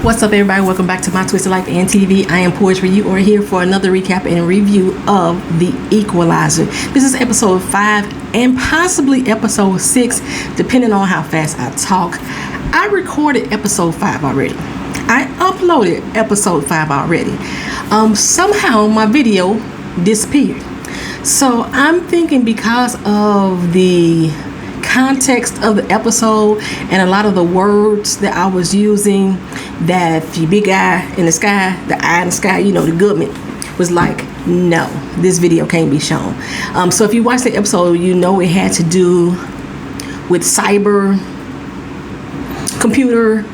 What's up, everybody? Welcome back to My Twisted Life and TV. I am Poetry. You are here for another recap and review of The Equalizer. This is episode 5 and possibly episode 6, depending on how fast I talk. I recorded episode 5 already. I uploaded episode 5 already. Somehow my video disappeared. So I'm thinking because of the context of the episode and a lot of the words that I was using, that the big eye in the sky, the eye in the sky, you know, the government was like, no, this video can't be shown. So if you watch the episode, you know it had to do with cyber computer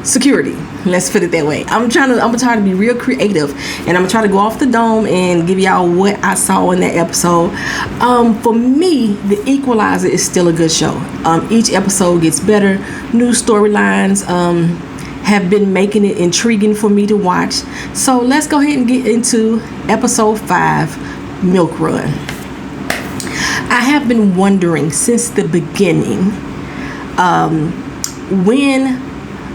security. Let's put it that way. I'm gonna try to be real creative, and I'm gonna try to go off the dome and give y'all what I saw in that episode. For me, The Equalizer is still a good show. Each episode gets better. New storylines have been making it intriguing for me to watch. So let's go ahead and get into episode 5, Milk Run. I have been wondering since the beginning when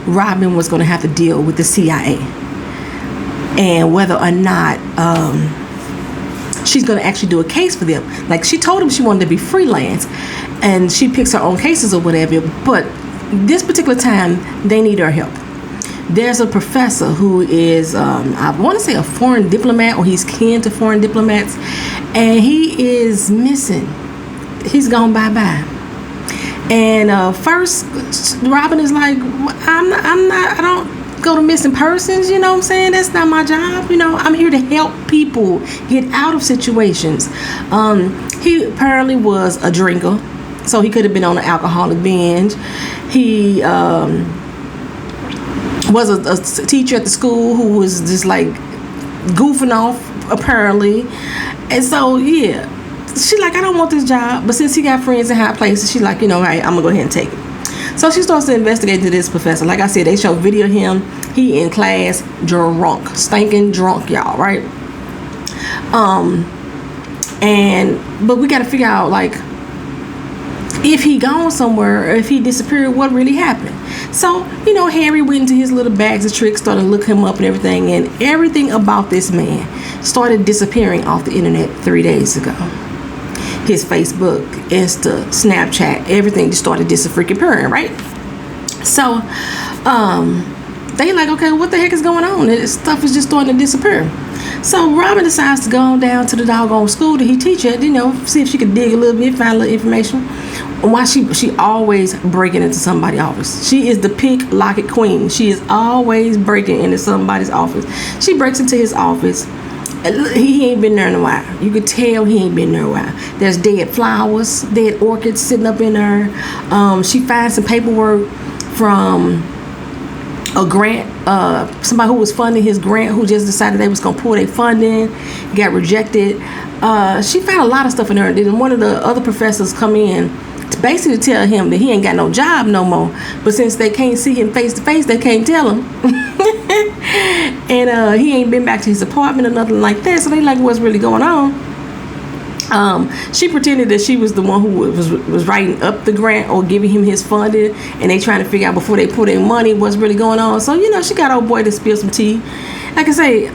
Robyn was going to have to deal with the CIA and whether or not she's going to actually do a case for them. Like, she told him she wanted to be freelance and she picks her own cases or whatever, but this particular time they need her help. There's a professor who is I want to say a foreign diplomat, or he's kin to foreign diplomats, and he is missing. He's gone bye-bye. And first, Robyn is like, I don't go to missing persons, you know what I'm saying? That's not my job, you know. I'm here to help people get out of situations. He apparently was a drinker, so he could have been on an alcoholic binge. He was a teacher at the school who was just like goofing off, apparently. And so, yeah. She's like, I don't want this job, but since he got friends in high places, she's like, you know, right, I'm gonna go ahead and take it. So she starts to investigate to this professor. Like I said, they show video of him. He in class, drunk, stinking drunk, y'all, right? But we got to figure out, like, if he gone somewhere or if he disappeared, what really happened. So, you know, Harry went into his little bags of tricks, started to look him up and everything about this man started disappearing off the internet 3 days ago. His Facebook, Insta, Snapchat, everything just started disappearing, right? So, they like, okay, what the heck is going on? This stuff is just starting to disappear. So Robyn decides to go down to the doggone school that he teaches at, you know, see if she could dig a little bit, find a little information. Why she always breaking into somebody's office. She is the pick locket queen. She is always breaking into somebody's office. She breaks into his office. He ain't been there in a while. You could tell he ain't been there in a while. There's dead flowers, dead orchids sitting up in there. She finds some paperwork from a grant, somebody who was funding his grant, who just decided they was gonna pull their funding, got rejected. She found a lot of stuff in there. And then one of the other professors come in to basically tell him that he ain't got no job no more. But since they can't see him face to face, they can't tell him. And he ain't been back to his apartment or nothing like that. So they like, what's really going on? She pretended that she was the one who was writing up the grant or giving him his funding, and they trying to figure out before they put in money what's really going on. So, you know, she got old boy to spill some tea. Like I say,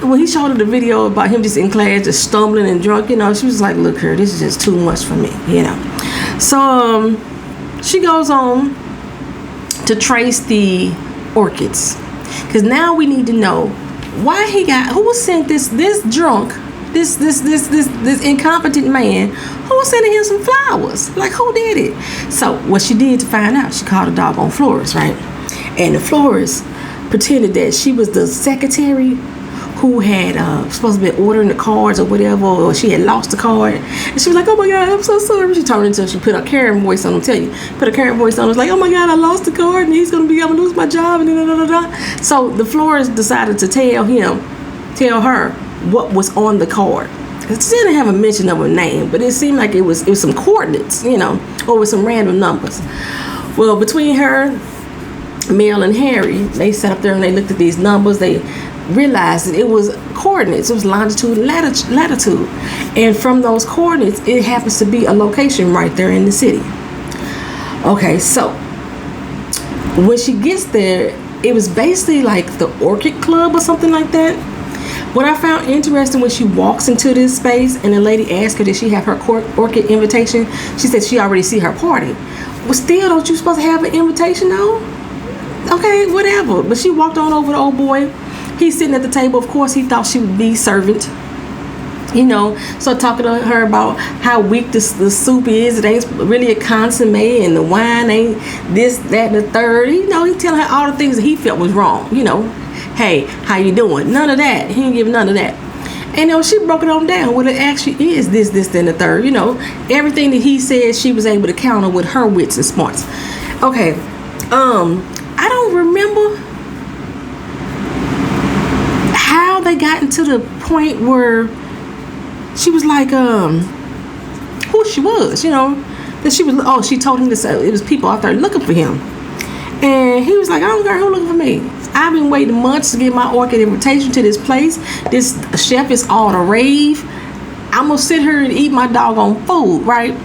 when he showed her the video about him just in class, just stumbling and drunk, you know, she was like, look here, this is just too much for me, you know. So she goes on to trace the orchids, because now we need to know why who sent this drunk, this incompetent man, who was sending him some flowers. Like, who did it? So what she did to find out, she called a doggone florist, right? And the florist pretended that she was the secretary who had supposed to be ordering the cards or whatever, or she had lost the card. And she was like, oh my God, I'm so sorry. She turned into, she put a Karen voice on him, put a Karen voice on him, was like, oh my God, I lost the card and I'm gonna lose my job, and da. So the florist decided to tell her what was on the card. It didn't have a mention of a name, but it seemed like it was some coordinates, you know, or with some random numbers. Well, between her, Mel, and Harry, they sat up there and they looked at these numbers. They realized that it was coordinates. It was longitude and latitude. And from those coordinates, it happens to be a location right there in the city. Okay, so when she gets there, it was basically like the Orchid Club or something like that. What I found interesting, when she walks into this space and the lady asked her did she have her orchid invitation, she said she already see her party. Well, still, don't you supposed to have an invitation though? Okay, whatever. But she walked on over to the old boy. He's sitting at the table. Of course, he thought she would be servant. You know, so talking to her about how weak the soup is, it ain't really a consomme, and the wine ain't this, that, and the third. You know, he telling her all the things that he felt was wrong. You know, hey, how you doing? None of that. He didn't give none of that. And you know, she broke it on down. What it actually is, this, then the third. You know, everything that he said, she was able to counter with her wits and smarts. Okay, I don't remember how they got into the point where she was like, who she was, you know, that she was, she told him this, it was people out there looking for him. And he was like, I don't care who looking for me. I've been waiting months to get my orchid invitation to this place. This chef is all the rave. I'm going to sit here and eat my doggone food, right?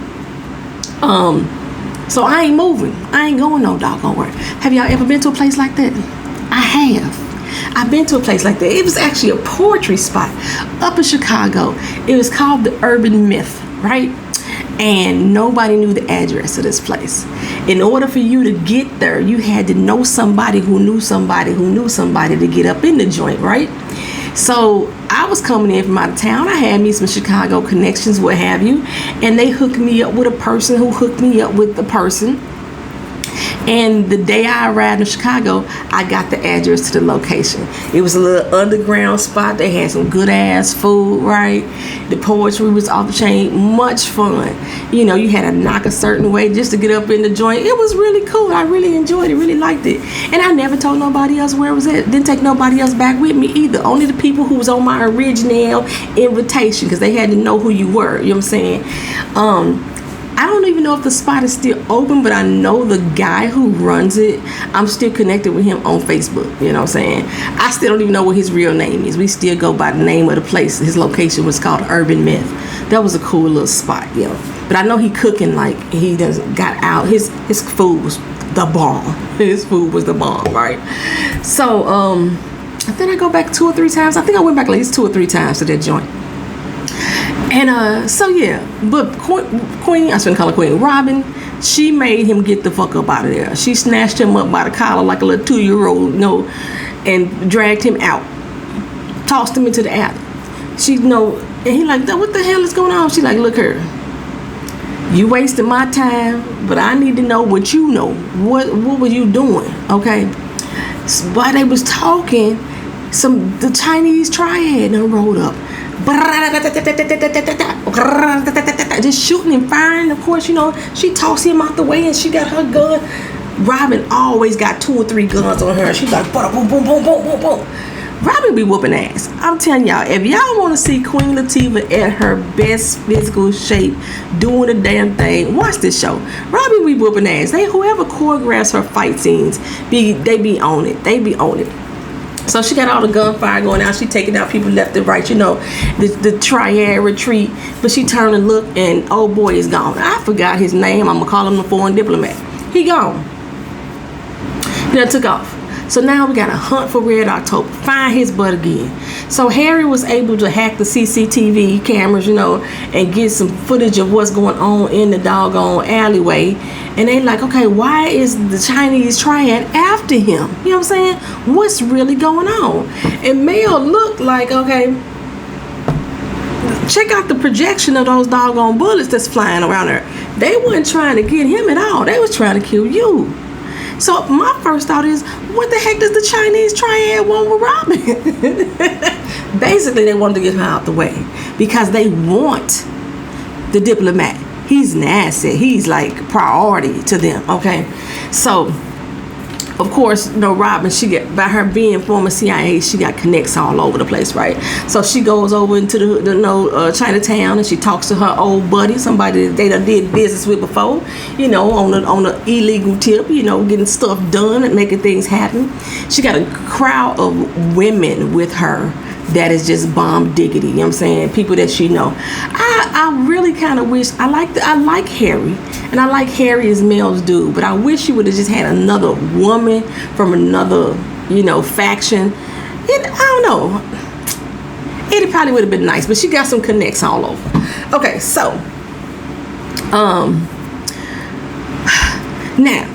So I ain't moving. I ain't going no doggone where. Have y'all ever been to a place like that? I have. I've been to a place like that. It was actually a poetry spot up in Chicago. It was called the Urban Myth, right? And nobody knew the address of this place. In order for you to get there, you had to know somebody who knew somebody who knew somebody to get up in the joint, right? So I was coming in from out of town. I had me some Chicago connections, what have you, and they hooked me up with a person who hooked me up with the person. And the day I arrived in Chicago, I got the address to the location. It was a little underground spot. They had some good ass food, right? The poetry was off the chain, much fun. You know, you had to knock a certain way just to get up in the joint. It was really cool. I really enjoyed it, really liked it. And I never told nobody else where it was at. Didn't take nobody else back with me either. Only the people who was on my original invitation, because they had to know who you were. You know what I'm saying? I don't even know if the spot is still open, but I know the guy who runs it. I'm still connected with him on Facebook. You know what I'm saying? I still don't even know what his real name is. We still go by the name of the place. His location was called Urban Myth. That was a cool little spot, you know. But I know he cooking like he got out. His food was the bomb. His food was the bomb, right? So I think I go back 2 or 3 times. I think I went back at least 2 or 3 times to that joint. And so yeah, but Queen, I shouldn't call her Queen, Robyn, she made him get the fuck up out of there. She snatched him up by the collar like a little 2-year-old, you know, and dragged him out, tossed him into the alley. She, you know, and he like, what the hell is going on? She like, look here, you wasted my time, but I need to know what you know. What were you doing? Okay. So while they was talking, the Chinese triad done rolled up. Just shooting and firing. Of course, you know, she tossed him out the way and she got her gun. Robyn always got 2 or 3 guns on her. She's like, boom, boom, boom, boom, boom, boom, boom. Robyn be whooping ass. I'm telling y'all, if y'all want to see Queen Latifah at her best physical shape, doing the damn thing, watch this show. Robyn be whooping ass. Whoever choreographs her fight scenes, they be on it. They be on it. So she got all the gunfire going out. She taking out people left and right, you know, the triad retreat. But she turned and looked, and old boy is gone. I forgot his name. I'm going to call him the foreign diplomat. He gone. He done took off. So now we got to hunt for Red October. Find his butt again. So Harry was able to hack the CCTV cameras, you know, and get some footage of what's going on in the doggone alleyway. And they like, okay, why is the Chinese triad after him? You know what I'm saying? What's really going on? And Mel looked like, okay, check out the projection of those doggone bullets that's flying around there. They weren't trying to get him at all. They was trying to kill you. So my first thought is, what the heck does the Chinese triad want with Robyn? Basically, they wanted to get her out the way because they want the diplomat. He's an asset. He's like priority to them. Okay, so of course, you know, Robyn, she got, by her being former CIA, she got connects all over the place, right? So she goes over into the Chinatown and she talks to her old buddy, somebody that they done did business with before, you know, on the illegal tip, you know, getting stuff done and making things happen. She got a crowd of women with her that is just bomb diggity. You know what I'm saying? People that she know. I really kind of wish, I like Harry, and I like Harry as males do, but I wish she would have just had another woman from another, faction. And I don't know. It probably would have been nice, but she got some connects all over. Okay, so now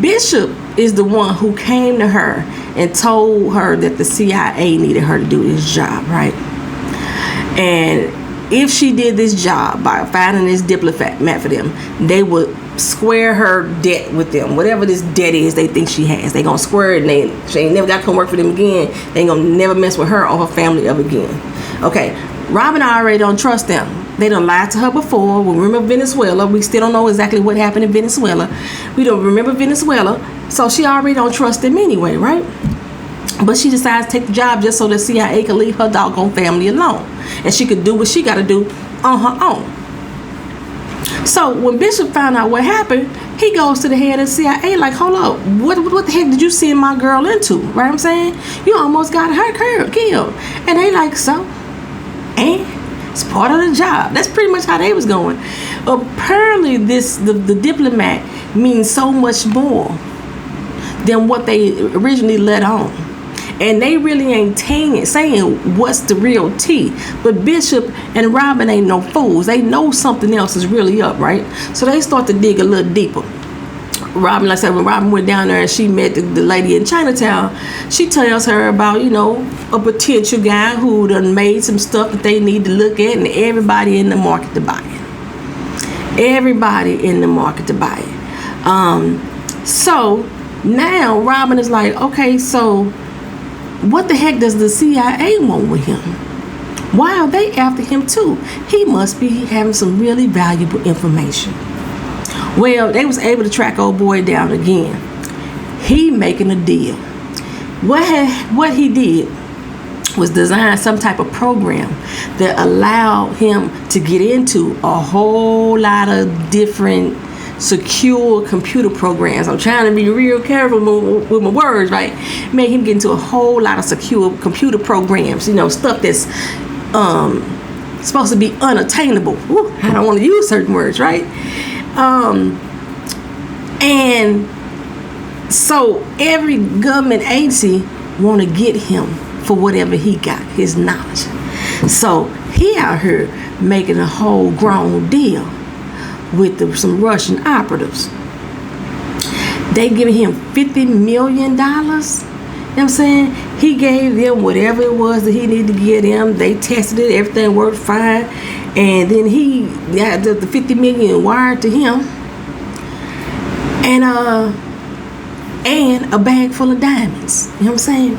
Bishop is the one who came to her and told her that the CIA needed her to do this job, right? And if she did this job by finding this diplomat for them, they would square her debt with them. Whatever this debt is they think she has, they gonna square it, and she ain't never got to come work for them again. They ain't gonna never mess with her or her family ever again. Okay, Robyn already don't trust them. They done lied to her before. We remember Venezuela. We still don't know exactly what happened in Venezuela. We don't remember Venezuela, so she already don't trust them anyway, right? But she decides to take the job just so the CIA can leave her doggone family alone, and she could do what she got to do on her own. So when Bishop found out what happened, he goes to the head of the CIA like, hold up, what the heck did you send my girl into? Right? I'm saying, you almost got her killed. And they like, so, and it's part of the job. That's pretty much how they was going. Apparently the diplomat means so much more than what they originally let on. And they really ain't saying what's the real tea. But Bishop and Robyn ain't no fools. They know something else is really up, right? So they start to dig a little deeper. Robyn, like I said, when Robyn went down there and she met the lady in Chinatown, she tells her about, a potential guy who done made some stuff that they need to look at, and everybody in the market to buy it. Everybody in the market to buy it. So now Robyn is like, okay, so what the heck does the CIA want with him? Why are they after him too? He must be having some really valuable information. Well, they was able to track old boy down again. He making a deal. What he did was design some type of program that allowed him to get into a whole lot of different secure computer programs. I'm trying to be real careful with my words, right? Made him get into a whole lot of secure computer programs, stuff that's supposed to be unattainable. Ooh, I don't want to use certain words, right? And so every government agency want to get him for whatever he got, his knowledge. So he out here making a whole grown deal with some Russian operatives. They giving him $50 million. You know what I'm saying? He gave them whatever it was that he needed to get them. They tested it, everything worked fine. And then he got the $50 million wired to him. And a bag full of diamonds. You know what I'm saying?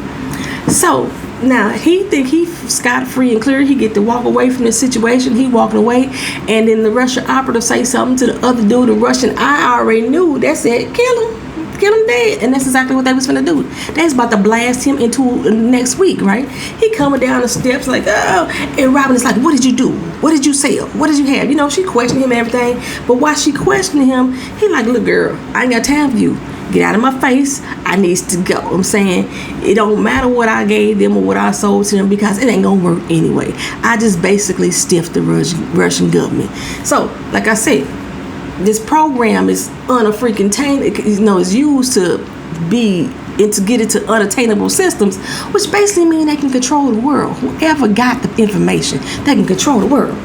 So now he think he scot-free and clear. He get to walk away from the situation. He walking away, and then the Russian operative say something to the other dude. The Russian, I already knew. That said, kill him dead. And that's exactly what they was finna do. They was about to blast him into next week, right? He coming down the steps like, oh, and Robyn is like, what did you do? What did you sell? What did you have? She questioned him and everything. But while she questioning him, he like, look, girl, I ain't got time for you. Get out of my face. I needs to go. I'm saying it don't matter what I gave them or what I sold to them, because it ain't gonna work anyway. I just basically stiffed the Russian government. So, like I said, this program is is used to get into unattainable systems, which basically means they can control the world. Whoever got the information, they can control the world.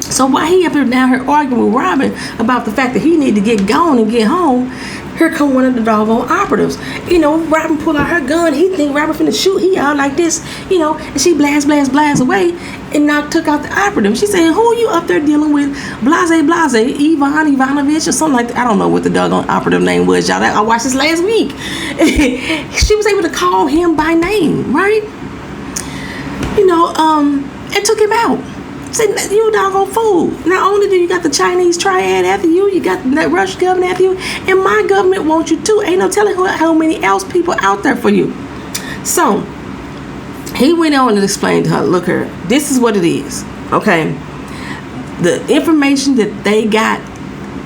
So while he up here down here arguing with Robyn about the fact that he need to get gone and get home, here come one of the doggone operatives. Robyn pull out her gun. He think Robyn finna shoot. He out like this, and she blast away and took out the operative. She saying, who are you up there dealing with? Blase, Ivanovich or something like that. I don't know what the doggone operative name was, y'all. I watched this last week. She was able to call him by name, right? And took him out. Said, you doggone fool. Not only do you got the Chinese triad after you, you got the Russian government after you, and my government wants you too. Ain't no telling how many else people out there for you. So he went on and explained to her, look here, this is what it is, okay? The information that they got,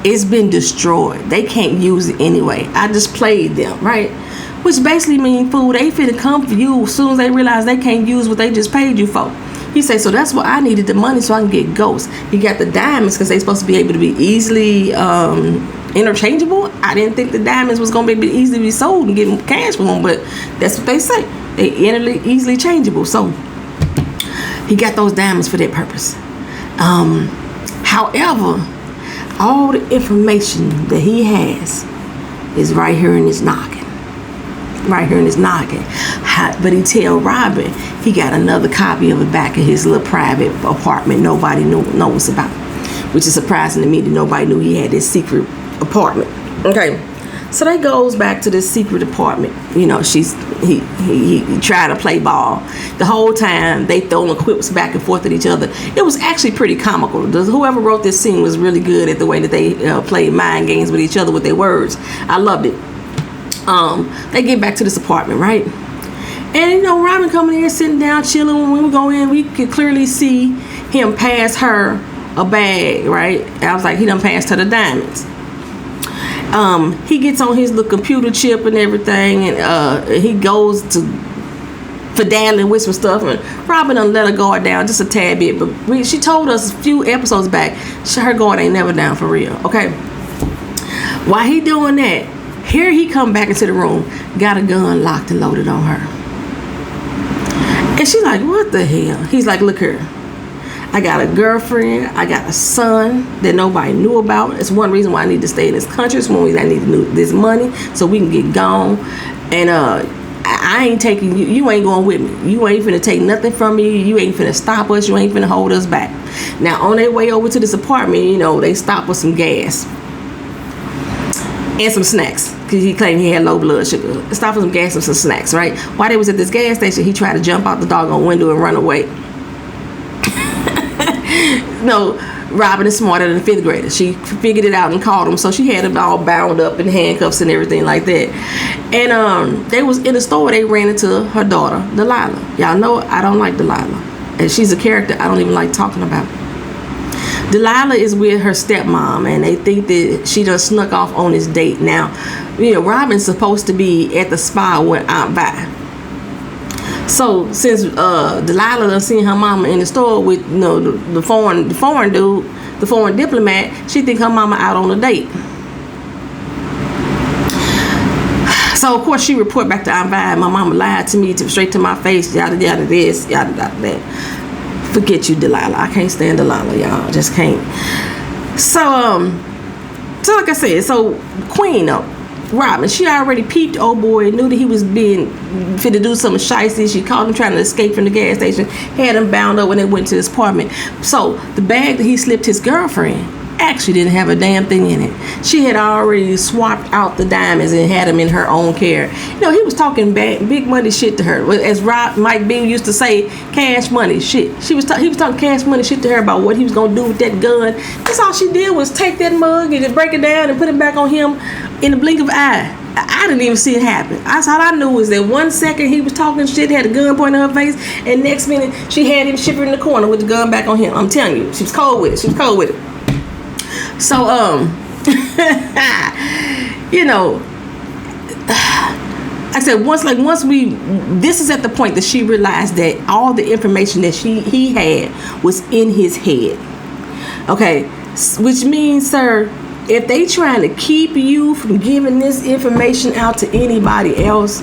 it's been destroyed. They can't use it anyway. I just played them, right? which basically means, fool, they finna come for you as soon as they realize they can't use what they just paid you for. He said, so that's why I needed the money so I can get ghosts. He got the diamonds because they supposed to be able to be easily interchangeable. I didn't think the diamonds was going to be easily be sold and get cash for them, but that's what they say. They easily changeable. So he got those diamonds for that purpose. However, all the information that he has is right here in his noggin. Right here in his noggin. But he tell Robyn he got another copy of it back in his little private apartment nobody knows about, which is surprising to me that nobody knew he had this secret apartment. Okay, so they goes back to this secret apartment. You know, he tried to play ball the whole time. They throwing quips back and forth at each other. It was actually pretty comical. Whoever wrote this scene was really good at the way that they played mind games with each other with their words. I loved it. They get back to this apartment, right? And you know, Robyn coming here, sitting down, chilling. When we go in, we could clearly see him pass her a bag, right? I was like, he done passed her the diamonds. He gets on his little computer chip and everything, and he goes to fiddling with some stuff, and Robyn done let her guard down just a tad bit, but she told us a few episodes back, her guard ain't never down for real, okay? While he doing that, here he come back into the room, got a gun locked and loaded on her. And she's like, what the hell? He's like, look here. I got a girlfriend. I got a son that nobody knew about. It's one reason why I need to stay in this country. It's one reason I need this money so we can get gone. And I ain't taking you. You ain't going with me. You ain't finna take nothing from me. You ain't finna stop us. You ain't finna hold us back. Now, on their way over to this apartment, you know, they stop with some gas and some snacks, because he claimed he had low blood sugar. Stop for some gas and some snacks, right? While they was at this gas station, he tried to jump out the doggone window and run away. No, Robyn is smarter than a 5th grader. She figured it out and called him, so she had him all bound up in handcuffs and everything like that. And they was in the store. They ran into her daughter, Delilah. Y'all know I don't like Delilah, and she's a character I don't even like talking about. Delilah is with her stepmom, and they think that she done snuck off on this date. Now, you know, Robyn's supposed to be at the spa with Aunt Vi. So since Delilah done seen her mama in the store with, you know, the foreign dude, the foreign diplomat, she think her mama out on a date. So of course she report back to Aunt Vi, my mama lied to me, straight to my face, yada yada this, yada yada that. Forget you, Delilah. I can't stand Delilah, y'all. Just can't. So like I said, so Queen Robyn, she already peeped old boy, knew that he was being fit to do something shicey. She caught him trying to escape from the gas station, had him bound up when they went to his apartment. So the bag that he slipped his girlfriend actually didn't have a damn thing in it. She had already swapped out the diamonds and had them in her own care. You know, he was talking big money shit to her. As Mike B used to say, cash money shit. He was talking cash money shit to her about what he was gonna do with that gun. That's all she did was take that mug and just break it down and put it back on him in the blink of an eye. I didn't even see it happen. All I knew was that 1 second he was talking shit, had a gun pointing at her face, and next minute she had him shivering in the corner with the gun back on him. I'm telling you, she was cold with it. So, you know, I said this is at the point that she realized that all the information that he had was in his head. Okay, which means, sir, if they trying to keep you from giving this information out to anybody else,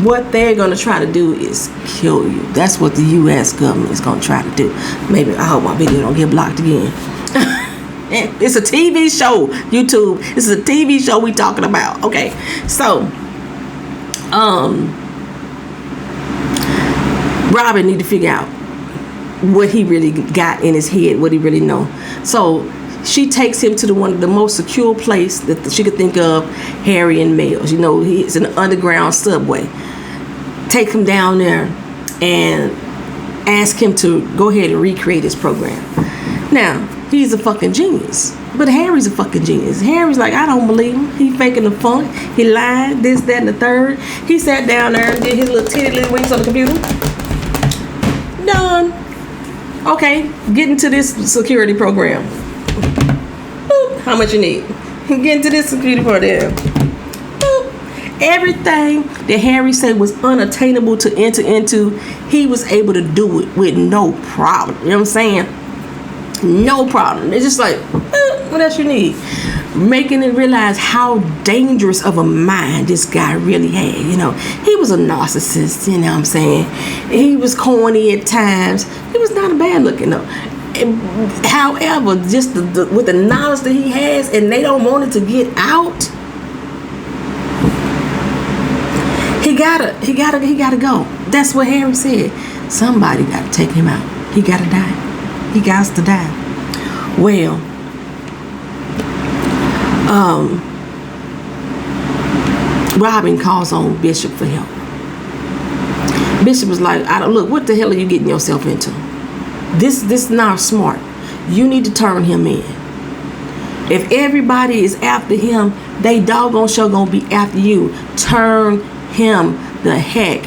what they're going to try to do is kill you. That's what the U.S. government is going to try to do. Maybe, I hope my video don't get blocked again. It's a TV show, YouTube. This is a TV show we talking about. Okay, so Robyn need to figure out what he really got in his head, what he really know. So she takes him to the most secure place that she could think of, Harry and Mel's. You know, it's an underground subway. Take him down there and ask him to go ahead and recreate his program. Now, he's a fucking genius. But Harry's a fucking genius. Harry's like, I don't believe him. He faking the funk. He lied, this, that, and the third. He sat down there and did his little titty winks on the computer. Done. Okay, get into this security program. Boop. How much you need? Get into this security program. Boop. Everything that Harry said was unattainable to enter into, he was able to do it with no problem. You know what I'm saying? No problem. It's just like, what else you need? Making it realize how dangerous of a mind this guy really had. You know, he was a narcissist, you know what I'm saying? He was corny at times. He was not a bad looking though. However, just with the knowledge that he has, and they don't want it to get out, he gotta go. That's what Harry said. Somebody gotta take him out. He gotta die. He got to die. Well, Robyn calls on Bishop for help. Bishop was like, look, what the hell are you getting yourself into? This is not smart. You need to turn him in. If everybody is after him, they doggone sure gonna be after you. Turn him the heck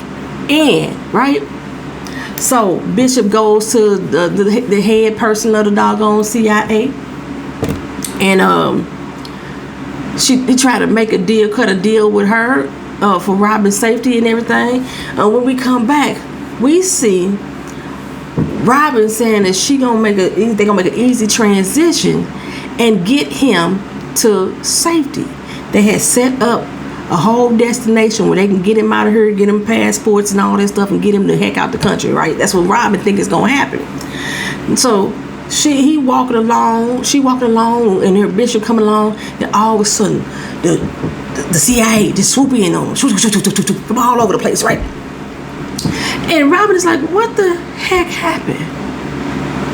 in, right? So Bishop goes to the head person of the doggone CIA, and he tried to make a deal, cut a deal with her for Robyn's safety and everything. When we come back, we see Robyn saying that they're gonna make an easy transition and get him to safety. They had set up a whole destination where they can get him out of here, get him passports and all that stuff, and get him the heck out the country, right? That's what Robyn think is gonna happen. And so she walking along, and her Bishop coming along, and all of a sudden the CIA just swoop in on them, come all over the place, right? And Robyn is like, what the heck happened?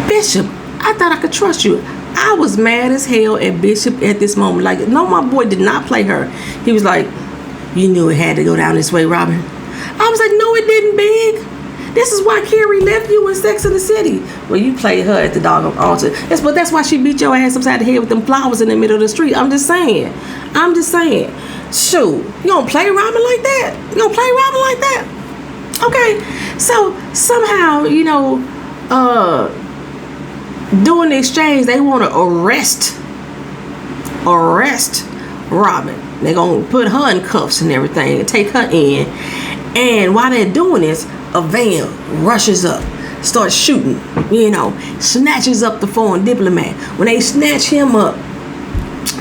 Bishop, I thought I could trust you. I was mad as hell at Bishop at this moment. Like, no, my boy did not play her. He was like, you knew it had to go down this way, Robyn. I was like, no, it didn't, Big. This is why Carrie left you in Sex in the City. Well, you played her at the doggone altar. That's why she beat your ass upside the head with them flowers in the middle of the street. I'm just saying. Shoot, you gonna play Robyn like that? Okay. So somehow, during the exchange, they want to arrest Robyn. They're going to put her in cuffs and everything and take her in. And while they're doing this, a van rushes up, starts shooting, snatches up the foreign diplomat. When they snatch him up,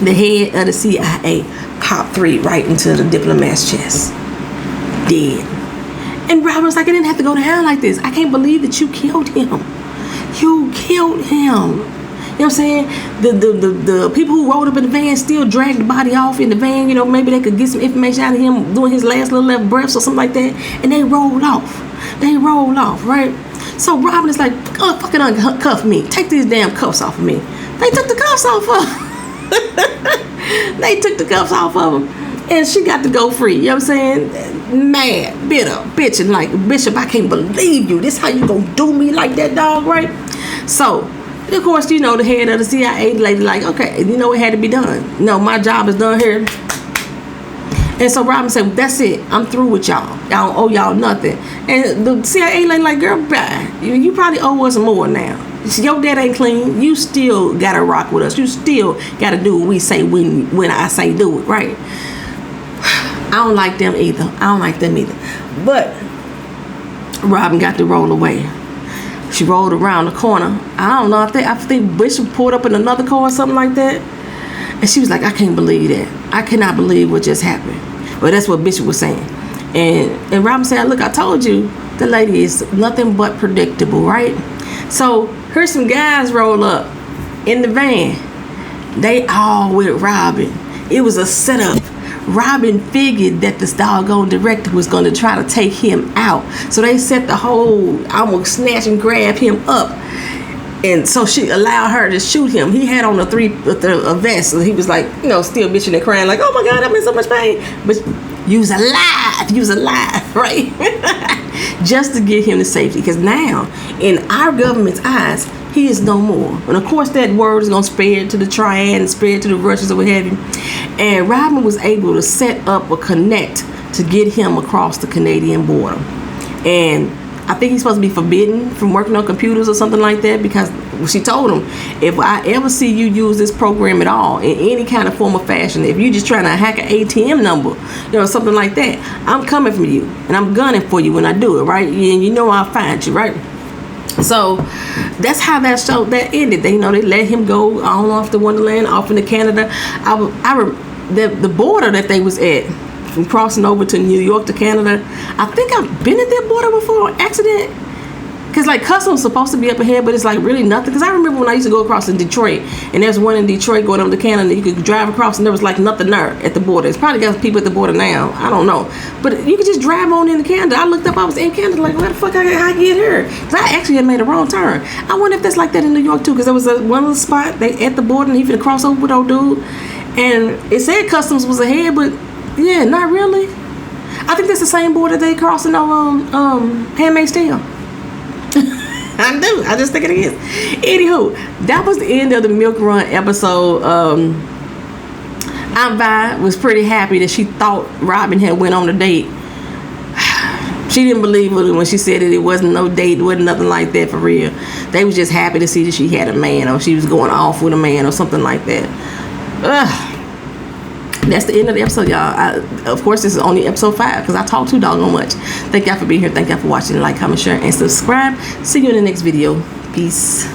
the head of the CIA popped 3 right into the diplomat's chest. Dead. And Robyn's like, it didn't have to go down like this. I can't believe that you killed him. You killed him. You know what I'm saying? The people who rode up in the van still dragged the body off in the van. Maybe they could get some information out of him doing his last little left breaths or something like that. And they rolled off, right? So Robyn is like, fucking uncuff me. Take these damn cuffs off of me. They took the cuffs off of him. They took the cuffs off of him. And she got to go free. You know what I'm saying? Mad, bitter, bitching like, Bishop, I can't believe you. This how you gonna do me like that, dog, right? So, of course, the head of the CIA lady like, okay, it had to be done. No, my job is done here. And so Robyn said, that's it. I'm through with y'all. Y'all don't owe y'all nothing. And the CIA lady like, girl, bye. You probably owe us more now. Your debt ain't clean. You still gotta rock with us. You still gotta do what we say when I say do it, right? I don't like them either. But Robyn got to roll away. She rolled around the corner. I don't know. I think Bishop pulled up in another car or something like that. And she was like, I can't believe that. I cannot believe what just happened. Well, that's what Bishop was saying. And Robyn said, look, I told you the lady is nothing but predictable, right? So here's some guys roll up in the van. They all with Robyn. It was a setup. Robyn figured that this doggone director was going to try to take him out. So they set the whole, I'm going to snatch and grab him up. And so she allowed her to shoot him. He had on a vest. So he was like, still bitching and crying like, oh my God, I'm in so much pain. But you was alive, right? Just to get him to safety. Because now, in our government's eyes, he is no more. And of course that word is going to spread to the triad and spread to the Russians or what have you. And Robyn was able to set up or connect to get him across the Canadian border. And I think he's supposed to be forbidden from working on computers or something like that, because she told him, if I ever see you use this program at all in any kind of form or fashion, if you're just trying to hack an ATM number, something like that, I'm coming for you and I'm gunning for you when I do it, right? And you know I'll find you, right? So that's how that show that ended. They let him go on off to Wonderland, off into Canada. The border that they was at, from crossing over to New York to Canada, I think I've been at that border before on accident, because like customs supposed to be up ahead, but it's like really nothing. Because I remember when I used to go across in Detroit, and there's one in Detroit going over to Canada, you could drive across and there was like nothing there at the border. It's probably got people at the border now, I don't know, but you could just drive on into Canada. I looked up, I was in Canada, like where the fuck I get here? Because I actually had made a wrong turn. I wonder if that's like that in New York too, because there was one little spot they at the border and he finna cross over with old dude, and it said customs was ahead, but yeah, not really. I think that's the same border they crossing on Handmaid's Tale. I do. I just think it is. Anywho, that was the end of the Milk Run episode. Aunt Vi was pretty happy that she thought Robyn had went on a date. She didn't believe it when she said that it wasn't no date, it wasn't nothing like that for real. They was just happy to see that she had a man, or she was going off with a man or something like that. Ugh. That's the end of the episode, y'all. Of course, this is only episode 5 because I talk too doggone much. Thank y'all for being here. Thank y'all for watching. Like, comment, share, and subscribe. See you in the next video. Peace.